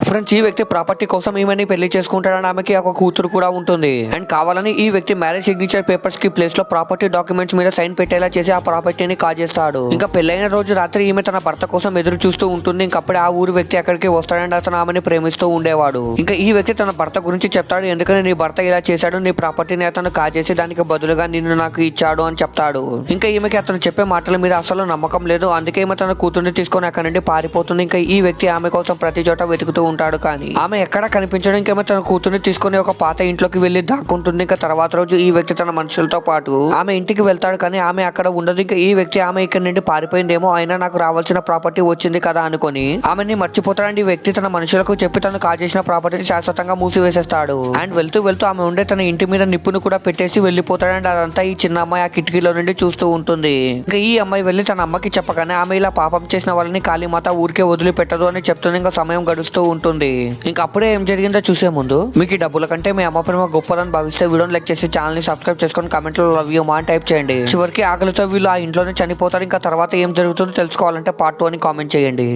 Friends, ఈ వ్యక్తి property కోసం ఈమెని పెళ్లి చేసుకుంటాడని ఆమెకి ఒక కూతురు కూడా ఉంటుంది. అండ్ కావాలని ఈ వ్యక్తి మ్యారేజ్ సిగ్నేచర్ పేపర్స్ కి ప్లేస్ లో ప్రాపర్టీ డాక్యుమెంట్స్ మీద సైన్ పెట్టేలా చేసి ఆ ప్రాపర్టీని కాజేస్తాడు. ఇంకా పెళ్లైన రోజు రాత్రి ఈమె తన భర్త కోసం ఎదురు చూస్తూ ఉంటుంది. ఇంకప్పుడే ఆ ఊరు వ్యక్తి అక్కడికి వస్తాడంటే అతను ఆమెని ప్రేమిస్తూ ఉండేవాడు. ఇంకా ఈ వ్యక్తి తన భర్త గురించి చెప్తాడు. ఎందుకని నీ భర్త ఇలా చేశాడు, నీ ప్రాపర్టీని అతను కాజేసి దానికి బదులుగా నిన్ను నాకు ఇచ్చాడు అని చెప్తాడు. ఇంకా ఈమెకి అతను చెప్పే మాటల మీద అసలు నమ్మకం లేదు. అందుకే ఈమె తన కూతుర్ని తీసుకొని అక్కడి నుండి పారిపోతుంది. ఇంకా ఈ వ్యక్తి ఆమె కోసం ప్రతి చోట వెతుకుతూ ఉంటాడు. కానీ ఆమె ఎక్కడ కనిపించడం. ఇంకేమో తన కూతుర్ని తీసుకుని ఒక పాత ఇంట్లోకి వెళ్లి దాక్కుంటుంది. ఇంకా తర్వాత రోజు ఈ వ్యక్తి తన మనుషులతో పాటు ఆమె ఇంటికి వెళ్తాడు. కానీ ఆమె అక్కడ ఉండదు. ఇంకా ఈ వ్యక్తి ఆమె ఇక్కడ నుండి పారిపోయిందేమో, అయినా నాకు రావాల్సిన ప్రాపర్టీ వచ్చింది కదా అనుకుని ఆమెని మర్చిపోతాడండి. ఈ వ్యక్తి తన మనుషులకు చెప్పి తను కాజేసిన ప్రాపర్టీని శాశ్వతంగా మూసివేసేస్తాడు. అండ్ వెళ్తూ వెళ్తూ ఆమె ఉండే తన ఇంటి మీద నిప్పును కూడా పెట్టేసి వెళ్ళిపోతాడండి. అదంతా ఈ చిన్న అమ్మాయి ఆ కిటికీలో నుండి చూస్తూ ఉంటుంది. ఇంకా ఈ అమ్మాయి వెళ్లి తన అమ్మకి చెప్పగానే ఆమె ఇలా పాపం చేసిన వాళ్ళని కాళీమాత ఊరికే వదిలిపెట్టదు అని చెప్తుంది. ఇంకా సమయం గడుస్తూ ఉంటుంది. ఇంకా అప్పుడే ఏం జరిగిందో చూసే ముందు మీకు ఈ డబ్బుల కంటే మీ అమ్మ ప్రేమ గొప్పదని భావిస్తే వీడియోని లైక్ చేసి ఛానల్ ని సబ్స్క్రైబ్ చేసుకొని కామెంట్ లో లవ్ యూ మా అని టైప్ చేయండి. చివరికి ఆకలితో వీళ్ళు ఆ ఇంట్లోనే చనిపోతారు. ఇంకా తర్వాత ఏం జరుగుతుందో తెలుసుకోవాలంటే పార్ట్ 2 అని కామెంట్ చేయండి.